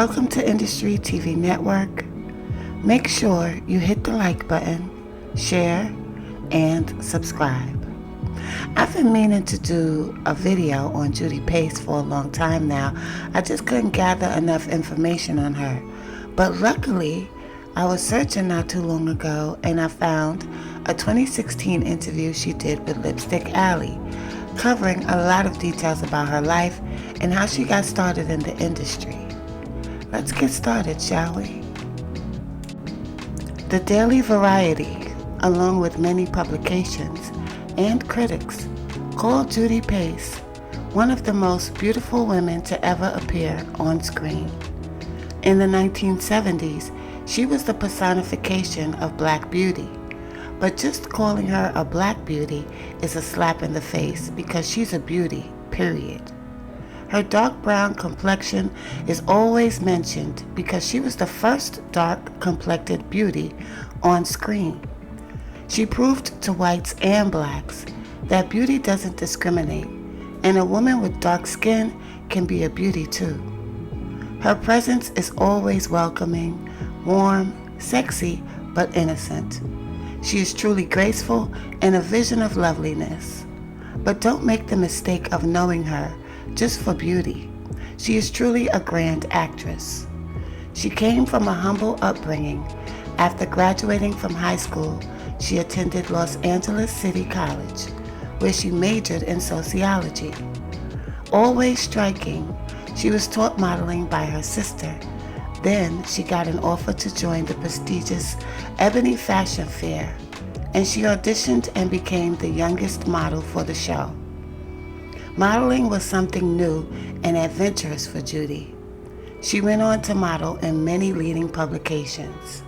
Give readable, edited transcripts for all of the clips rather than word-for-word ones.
Welcome to Industry TV Network. Make sure you hit the like button, share, and subscribe. I've been meaning to do a video on Judy Pace for a long time now. I just couldn't gather enough information on her. But luckily, I was searching not too long ago and I found a 2016 interview she did with Lipstick Alley, covering a lot of details about her life and how she got started in the industry. Let's get started, shall we? The Daily Variety, along with many publications and critics, called Judy Pace one of the most beautiful women to ever appear on screen. In the 1970s, she was the personification of Black beauty, but just calling her a Black beauty is a slap in the face because she's a beauty, period. Her dark brown complexion is always mentioned because she was the first dark-complected beauty on screen. She proved to whites and blacks that beauty doesn't discriminate, and a woman with dark skin can be a beauty too. Her presence is always welcoming, warm, sexy, but innocent. She is truly graceful and a vision of loveliness. But don't make the mistake of knowing her just for beauty. She is truly a grand actress. She came from a humble upbringing. After graduating from high school, she attended Los Angeles City College, where she majored in sociology. Always striking, she was taught modeling by her sister. Then she got an offer to join the prestigious Ebony Fashion Fair, and she auditioned and became the youngest model for the show. Modeling was something new and adventurous for Judy. She went on to model in many leading publications.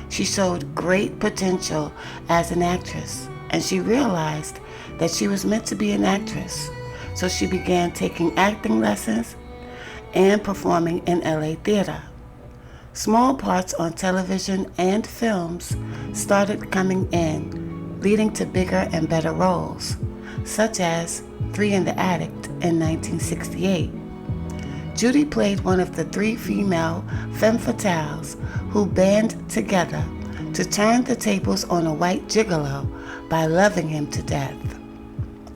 She showed great potential as an actress, and she realized that she was meant to be an actress, so she began taking acting lessons and performing in LA theater. Small parts on television and films started coming in, leading to bigger and better roles, such as Three in the Attic in 1968. Judy played one of the three female femme fatales who band together to turn the tables on a white gigolo by loving him to death.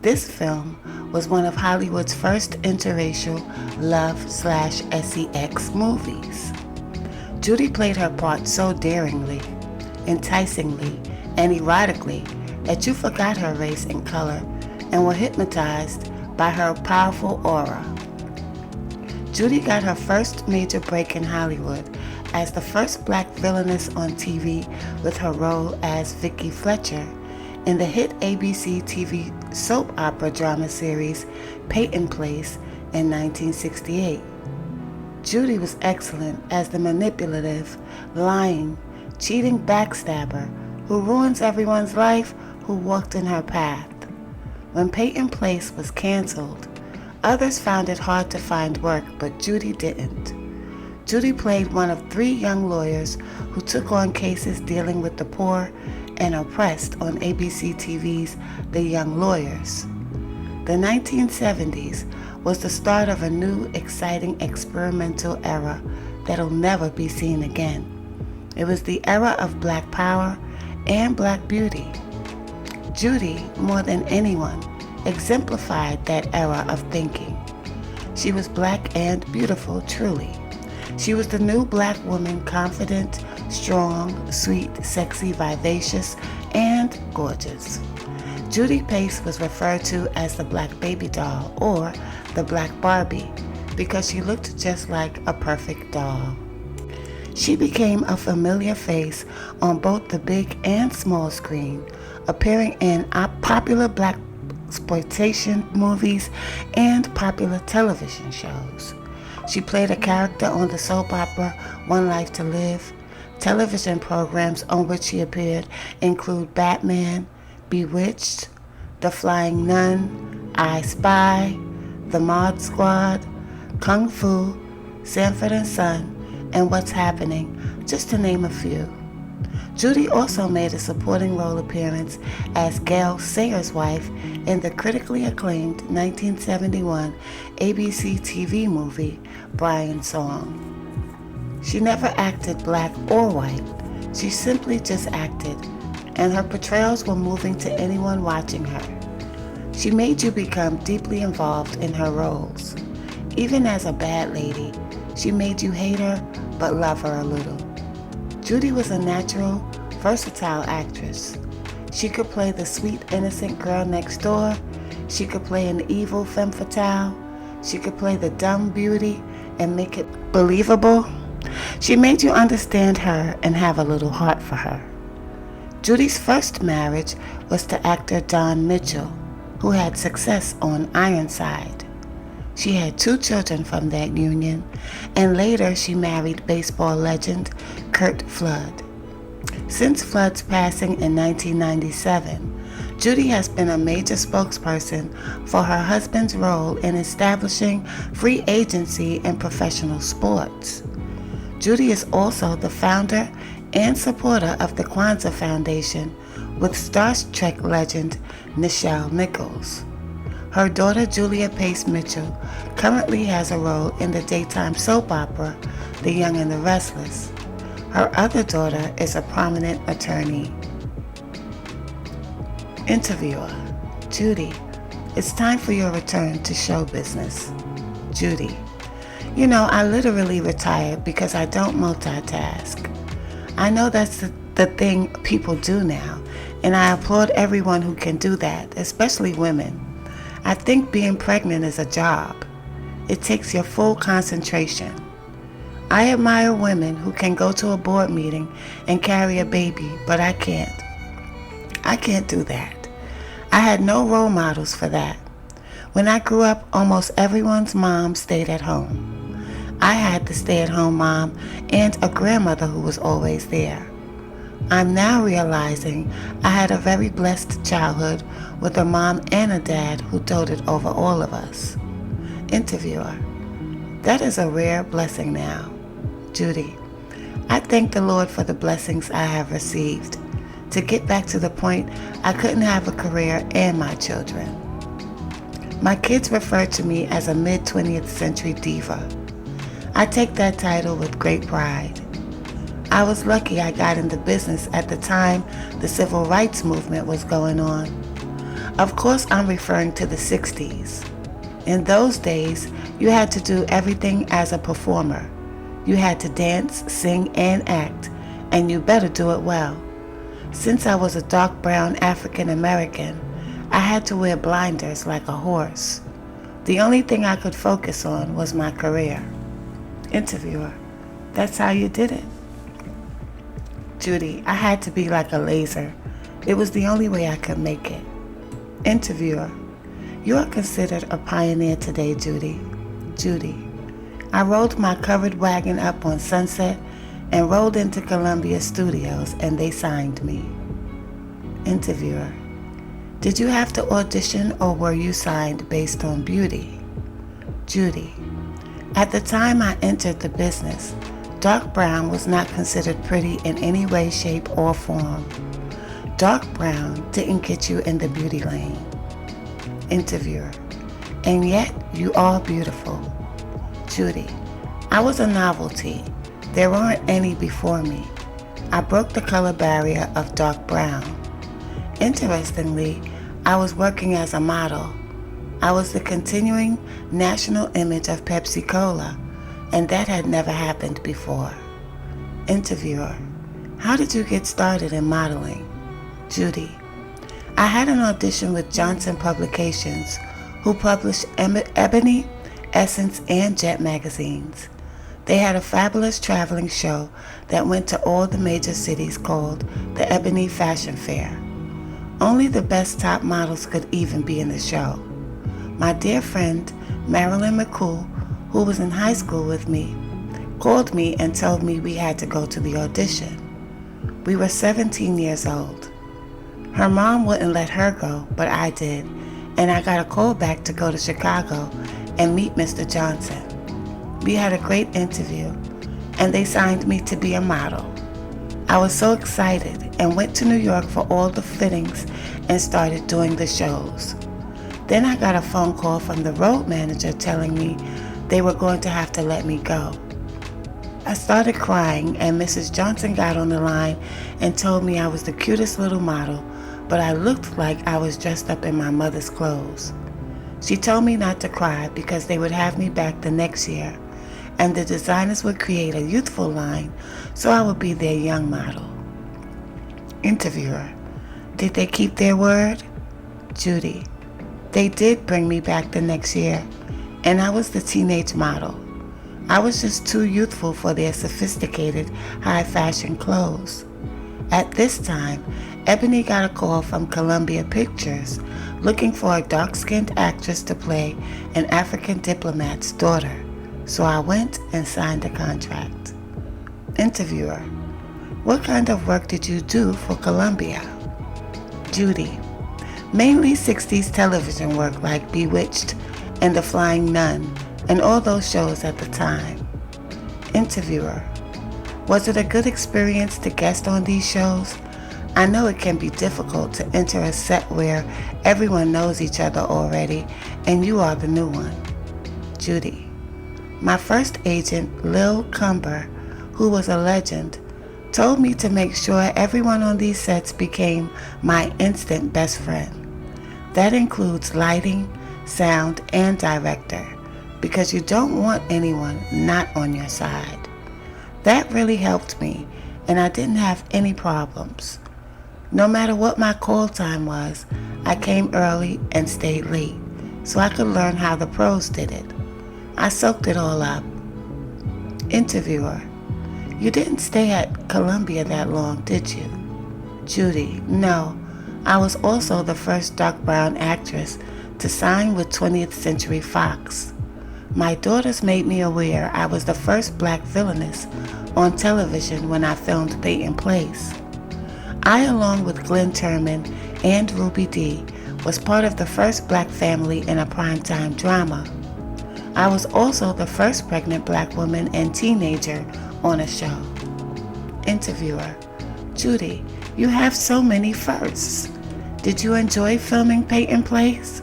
This film was one of Hollywood's first interracial love/sex movies. Judy played her part so daringly, enticingly, and erotically that you forgot her race and color and were hypnotized by her powerful aura. Judy got her first major break in Hollywood as the first Black villainess on TV with her role as Vicky Fletcher in the hit ABC TV soap opera drama series Peyton Place in 1968. Judy was excellent as the manipulative, lying, cheating backstabber who ruins everyone's life who walked in her path. When Peyton Place was canceled, others found it hard to find work, but Judy didn't. Judy played one of three young lawyers who took on cases dealing with the poor and oppressed on ABC TV's The Young Lawyers. The 1970s was the start of a new, exciting, experimental era that'll never be seen again. It was the era of Black power and Black beauty. Judy, more than anyone, exemplified that era of thinking. She was Black and beautiful, truly. She was the new Black woman, confident, strong, sweet, sexy, vivacious, and gorgeous. Judy Pace was referred to as the Black baby doll or the Black Barbie because she looked just like a perfect doll. She became a familiar face on both the big and small screen, appearing in popular Black exploitation movies and popular television shows. She played a character on the soap opera One Life to Live. Television programs on which she appeared include Batman, Bewitched, The Flying Nun, I Spy, The Mod Squad, Kung Fu, Sanford and Son, and What's Happening, just to name a few. Judy also made a supporting role appearance as Gail Sayers' wife in the critically acclaimed 1971 ABC TV movie Brian's Song. She never acted black or white. She simply just acted, and her portrayals were moving to anyone watching her. She made you become deeply involved in her roles. Even as a bad lady, she made you hate her but love her a little. Judy was a natural, versatile actress. She could play the sweet, innocent girl next door. She could play an evil femme fatale. She could play the dumb beauty and make it believable. She made you understand her and have a little heart for her. Judy's first marriage was to actor Don Mitchell, who had success on Ironside. She had 2 children from that union, and later she married baseball legend Curt Flood. Since Flood's passing in 1997, Judy has been a major spokesperson for her husband's role in establishing free agency in professional sports. Judy is also the founder and supporter of the Kwanzaa Foundation with Star Trek legend Nichelle Nichols. Her daughter Julia Pace Mitchell currently has a role in the daytime soap opera The Young and the Restless. Her other daughter is a prominent attorney. Interviewer: Judy, it's time for your return to show business. Judy: You know, I literally retired because I don't multitask. I know that's the thing people do now, and I applaud everyone who can do that, especially women. I think being pregnant is a job. It takes your full concentration. I admire women who can go to a board meeting and carry a baby, but I can't. I can't do that. I had no role models for that. When I grew up, almost everyone's mom stayed at home. I had the stay-at-home mom and a grandmother who was always there. I'm now realizing I had a very blessed childhood with a mom and a dad who doted over all of us. Interviewer: That is a rare blessing now. Judy: I thank the Lord for the blessings I have received. To get back to the point, I couldn't have a career and my children. My kids refer to me as a mid-20th century diva. I take that title with great pride. I was lucky I got into business at the time the civil rights movement was going on. Of course, I'm referring to the 60s. In those days, you had to do everything as a performer. You had to dance, sing, and act, and you better do it well. Since I was a dark brown African American, I had to wear blinders like a horse. The only thing I could focus on was my career. Interviewer: That's how you did it. Judy: I had to be like a laser. It was the only way I could make it. Interviewer: You are considered a pioneer today, Judy. Judy: I rolled my covered wagon up on Sunset and rolled into Columbia Studios, and they signed me. Interviewer: Did you have to audition, or were you signed based on beauty? Judy: At the time I entered the business, dark brown was not considered pretty in any way, shape, or form. Dark brown didn't get you in the beauty lane. Interviewer: And yet you are beautiful. Judy: I was a novelty. There weren't any before me. I broke the color barrier of dark brown. Interestingly, I was working as a model. I was the continuing national image of Pepsi Cola, and that had never happened before. Interviewer: How did you get started in modeling? Judy: I had an audition with Johnson Publications, who published Ebony, Essence, and Jet magazines. They had a fabulous traveling show that went to all the major cities called the Ebony Fashion Fair. Only the best top models could even be in the show. My dear friend, Marilyn McCool, who was in high school with me, called me and told me we had to go to the audition. We were 17 years old. Her mom wouldn't let her go, but I did, and I got a call back to go to Chicago and meet Mr. Johnson. We had a great interview, and they signed me to be a model. I was so excited and went to New York for all the fittings and started doing the shows. Then I got a phone call from the road manager telling me they were going to have to let me go. I started crying, and Mrs. Johnson got on the line and told me I was the cutest little model, but I looked like I was dressed up in my mother's clothes. She told me not to cry because they would have me back the next year, and the designers would create a youthful line so I would be their young model. Interviewer: did they keep their word? Judy: they did bring me back the next year, and I was the teenage model. I was just too youthful for their sophisticated, high-fashion clothes. At this time, Ebony got a call from Columbia Pictures looking for a dark-skinned actress to play an African diplomat's daughter, so I went and signed the contract. Interviewer: what kind of work did you do for Columbia? Judy: mainly 60s television work like Bewitched and The Flying Nun and all those shows at the time. Interviewer: was it a good experience to guest on these shows? I know it can be difficult to enter a set where everyone knows each other already and you are the new one. Judy: my first agent, Lil Cumber, who was a legend, told me to make sure everyone on these sets became my instant best friend. That includes lighting, sound, and director, because you don't want anyone not on your side. That really helped me, and I didn't have any problems. No matter what my call time was, I came early and stayed late, so I could learn how the pros did it. I soaked it all up. Interviewer: you didn't stay at Columbia that long, did you? Judy: no. I was also the first dark brown actress to sign with 20th Century Fox. My daughters made me aware I was the first black villainess on television when I filmed Peyton Place. I, along with Glenn Turman and Ruby Dee, was part of the first black family in a primetime drama. I was also the first pregnant black woman and teenager on a show. Interviewer: Judy, you have so many firsts. Did you enjoy filming Peyton Place?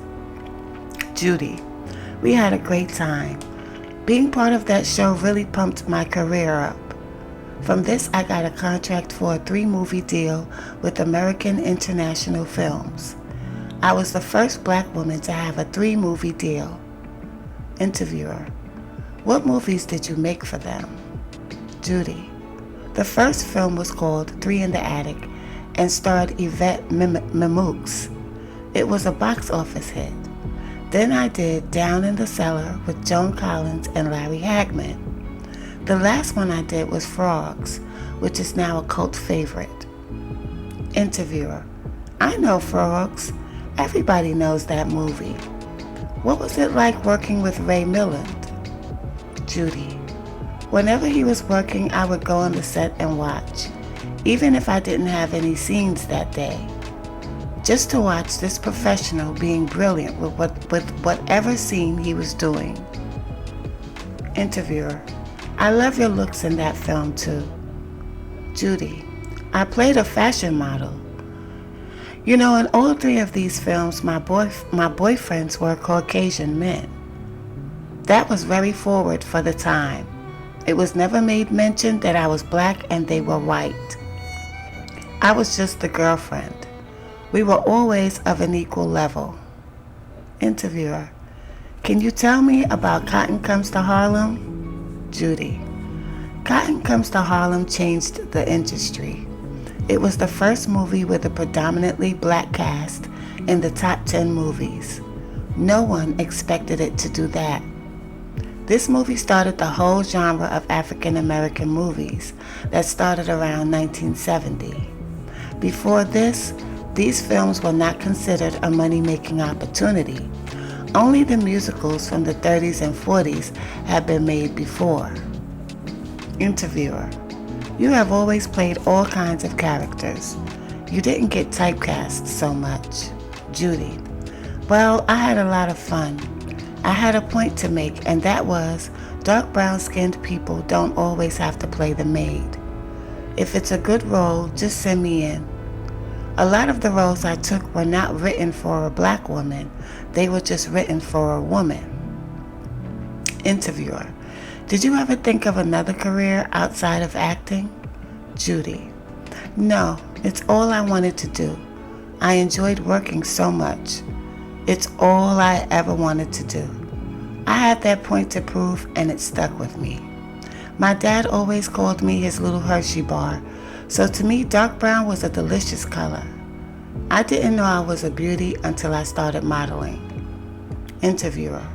Judy: we had a great time. Being part of that show really pumped my career up. From this, I got a contract for a 3-movie deal with American International Films. I was the first black woman to have a 3-movie deal. Interviewer: what movies did you make for them? Judy: the first film was called 3 in the Attic and starred Yvette Mimoux. It was a box office hit. Then I did Down in the Cellar with Joan Collins and Larry Hagman. The last one I did was Frogs, which is now a cult favorite. Interviewer: I know Frogs. Everybody knows that movie. What was it like working with Ray Milland? Judy: whenever he was working, I would go on the set and watch, even if I didn't have any scenes that day, just to watch this professional being brilliant with whatever scene he was doing. Interviewer: I love your looks in that film too. Judy: I played a fashion model. You know, in all 3 of these films, my boyfriends were Caucasian men. That was very forward for the time. It was never made mention that I was black and they were white. I was just the girlfriend. We were always of an equal level. Interviewer: can you tell me about Cotton Comes to Harlem? Judy: Cotton Comes to Harlem changed the industry. It was the first movie with a predominantly black cast in the top 10 movies. No one expected it to do that. This movie started the whole genre of African American movies that started around 1970. Before this, these films were not considered a money-making opportunity. Only the musicals from the 30s and 40s had been made before. Interviewer: you have always played all kinds of characters. You didn't get typecast so much. Judy: well, I had a lot of fun. I had a point to make, and that was dark brown-skinned people don't always have to play the maid. If it's a good role, just send me in. A lot of the roles I took were not written for a black woman. They were just written for a woman. Interviewer: Did you ever think of another career outside of acting? Judy: No, it's all I wanted to do. I enjoyed working so much. It's all I ever wanted to do. I had that point to prove, and it stuck with me. My dad always called me his little Hershey bar, so to me dark brown was a delicious color. I didn't know I was a beauty until I started modeling. Interviewer: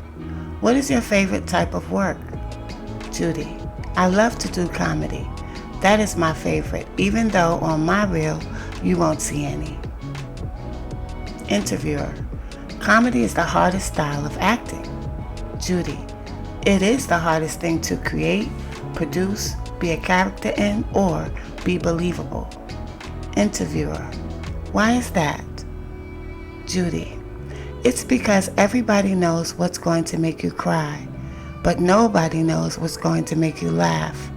What is your favorite type of work? Judy: I love to do comedy. That is my favorite, even though on my reel you won't see any. Interviewer: Comedy is the hardest style of acting. Judy: It is the hardest thing to create, produce, be a character in, or be believable. Interviewer: Why is that? Judy: It's because everybody knows what's going to make you cry, but nobody knows what's going to make you laugh.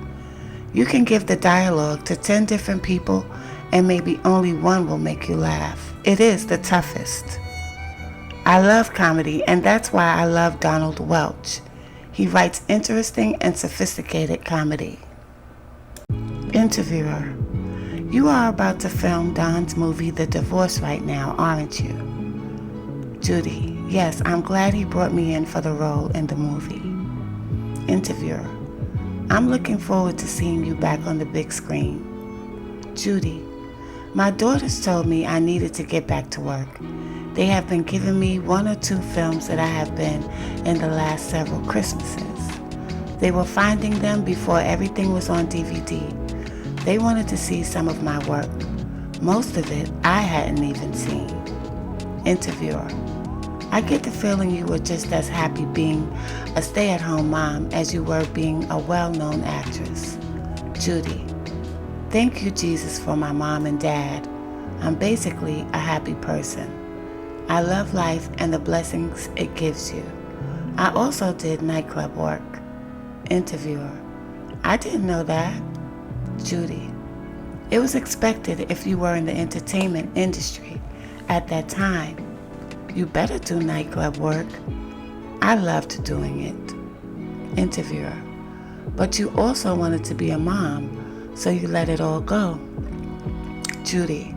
You can give the dialogue to 10 different people and maybe only one will make you laugh. It is the toughest. I love comedy, and that's why I love Donald Welch. He writes interesting and sophisticated comedy. Interviewer: You are about to film Don's movie The Divorce right now, aren't you? Judy: Yes, I'm glad he brought me in for the role in the movie. Interviewer: I'm looking forward to seeing you back on the big screen. Judy: My daughters told me I needed to get back to work. They have been giving me 1 or 2 films that I have been in the last several Christmases. They were finding them before everything was on DVD. They wanted to see some of my work. Most of it I hadn't even seen. Interviewer: I get the feeling you were just as happy being a stay-at-home mom as you were being a well-known actress. Judy: Thank you, Jesus, for my mom and dad. I'm basically a happy person. I love life and the blessings it gives you. I also did nightclub work. Interviewer: I didn't know that. Judy: It was expected if you were in the entertainment industry at that time. You better do nightclub work. I loved doing it. Interviewer: But you also wanted to be a mom, so you let it all go. Judy: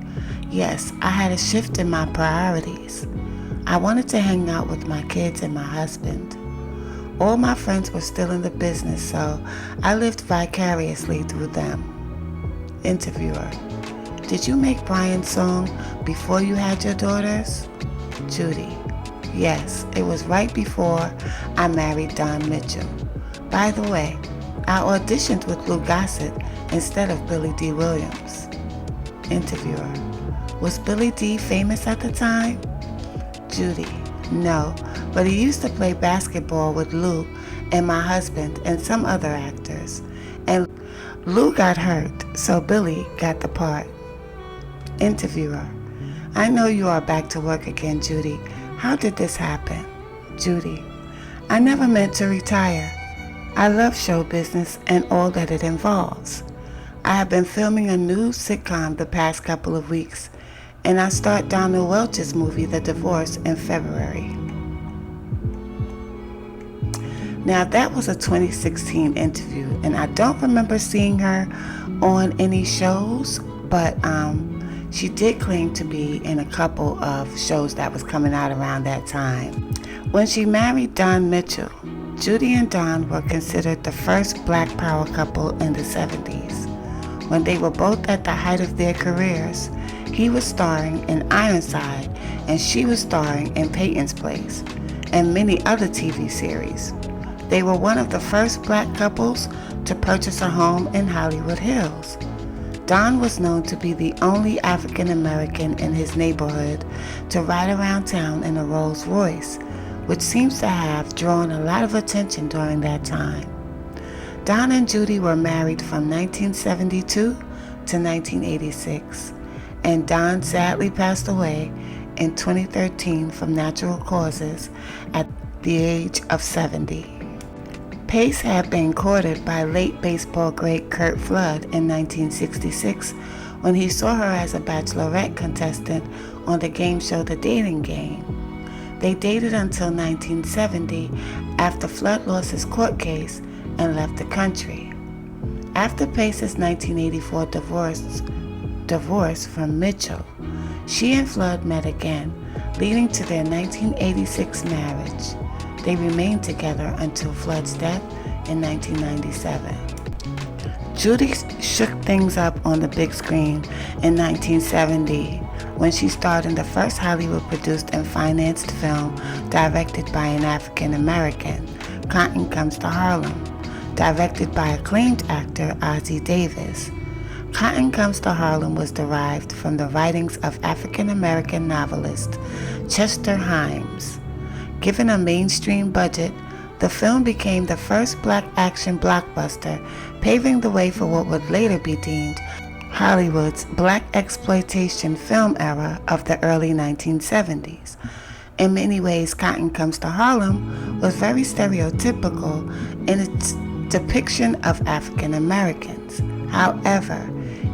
Yes, I had a shift in my priorities. I wanted to hang out with my kids and my husband. All my friends were still in the business, so I lived vicariously through them. Interviewer: Did you make Brian's song before you had your daughters? Judy: Yes, it was right before I married Don Mitchell. By the way, I auditioned with Lou Gossett instead of Billy D. Williams. Interviewer: Was Billy D. famous at the time? Judy: No, but he used to play basketball with Lou and my husband and some other actors. And Lou got hurt, so Billy got the part. Interviewer: I know you are back to work again, Judy. How did this happen? Judy: I never meant to retire. I love show business and all that it involves. I have been filming a new sitcom the past couple of weeks, and I start Donald Welch's movie, The Divorce, in February. Now, that was a 2016 interview, and I don't remember seeing her on any shows, but she did claim to be in a couple of shows that was coming out around that time. When she married Don Mitchell, Judy and Don were considered the first Black power couple in the 70s. When they were both at the height of their careers, he was starring in Ironside and she was starring in Peyton's Place and many other TV series. They were one of the first Black couples to purchase a home in Hollywood Hills. Don was known to be the only African American in his neighborhood to ride around town in a Rolls Royce, which seems to have drawn a lot of attention during that time. Don and Judy were married from 1972 to 1986, and Don sadly passed away in 2013 from natural causes at the age of 70. Pace had been courted by late baseball great Curt Flood in 1966 when he saw her as a bachelorette contestant on the game show The Dating Game. They dated until 1970 after Flood lost his court case and left the country. After Pace's 1984 divorce from Mitchell, she and Flood met again, leading to their 1986 marriage. They remained together until Flood's death in 1997. Judy shook things up on the big screen in 1970 when she starred in the first Hollywood-produced and financed film directed by an African American, Cotton Comes to Harlem, directed by acclaimed actor Ossie Davis. Cotton Comes to Harlem was derived from the writings of African-American novelist Chester Himes. Given a mainstream budget, the film became the first black action blockbuster, paving the way for what would later be deemed Hollywood's black exploitation film era of the early 1970s. In many ways, Cotton Comes to Harlem was very stereotypical in its depiction of African Americans. However,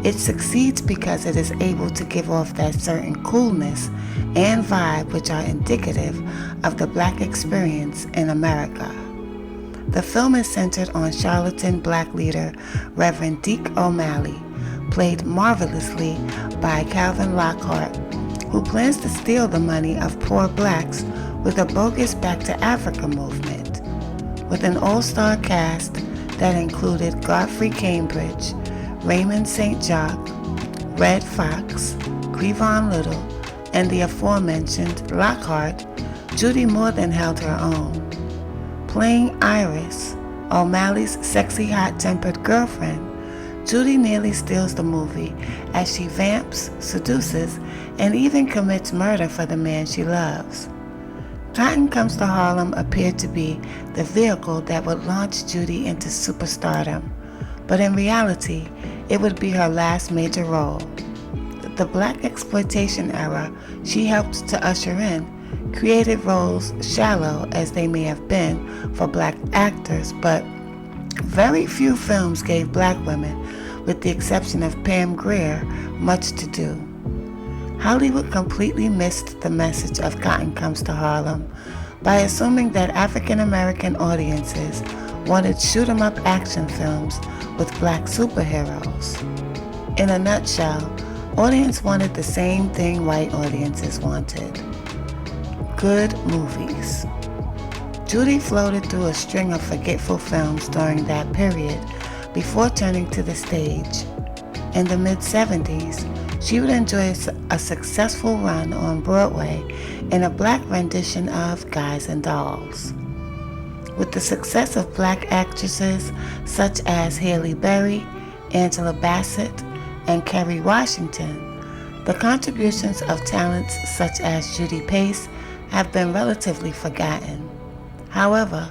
it succeeds because it is able to give off that certain coolness and vibe which are indicative of the black experience in America. The film is centered on charlatan black leader Reverend Deke O'Malley, played marvelously by Calvin Lockhart, who plans to steal the money of poor blacks with a bogus Back to Africa movement. With an all-star cast that included Godfrey Cambridge, Raymond St. Jacques, Red Fox, Cleavon Little, and the aforementioned Lockhart, Judy more than held her own. Playing Iris, O'Malley's sexy hot-tempered girlfriend, Judy nearly steals the movie as she vamps, seduces, and even commits murder for the man she loves. Cotton Comes to Harlem appeared to be the vehicle that would launch Judy into superstardom, but in reality, it would be her last major role. The black exploitation era she helped to usher in created roles shallow as they may have been for black actors, but very few films gave black women, with the exception of Pam Grier, much to do. Hollywood completely missed the message of Cotton Comes to Harlem by assuming that African American audiences wanted shoot-'em-up action films with black superheroes. In a nutshell, audience wanted the same thing white audiences wanted: good movies. Judy floated through a string of forgetful films during that period before turning to the stage. In the mid-70s, she would enjoy a successful run on Broadway in a black rendition of Guys and Dolls. With the success of black actresses such as Halle Berry, Angela Bassett, and Kerry Washington, the contributions of talents such as Judy Pace have been relatively forgotten. However,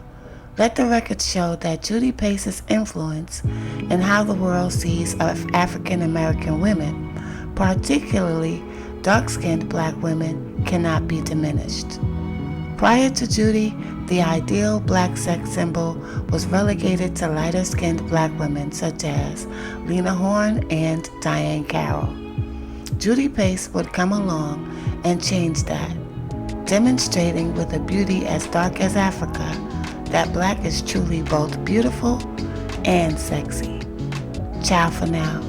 let the record show that Judy Pace's influence in how the world sees African American women, particularly dark-skinned black women, cannot be diminished. Prior to Judy, the ideal black sex symbol was relegated to lighter-skinned black women such as Lena Horne and Diane Carroll. Judy Pace would come along and change that, demonstrating with a beauty as dark as Africa that black is truly both beautiful and sexy. Ciao for now.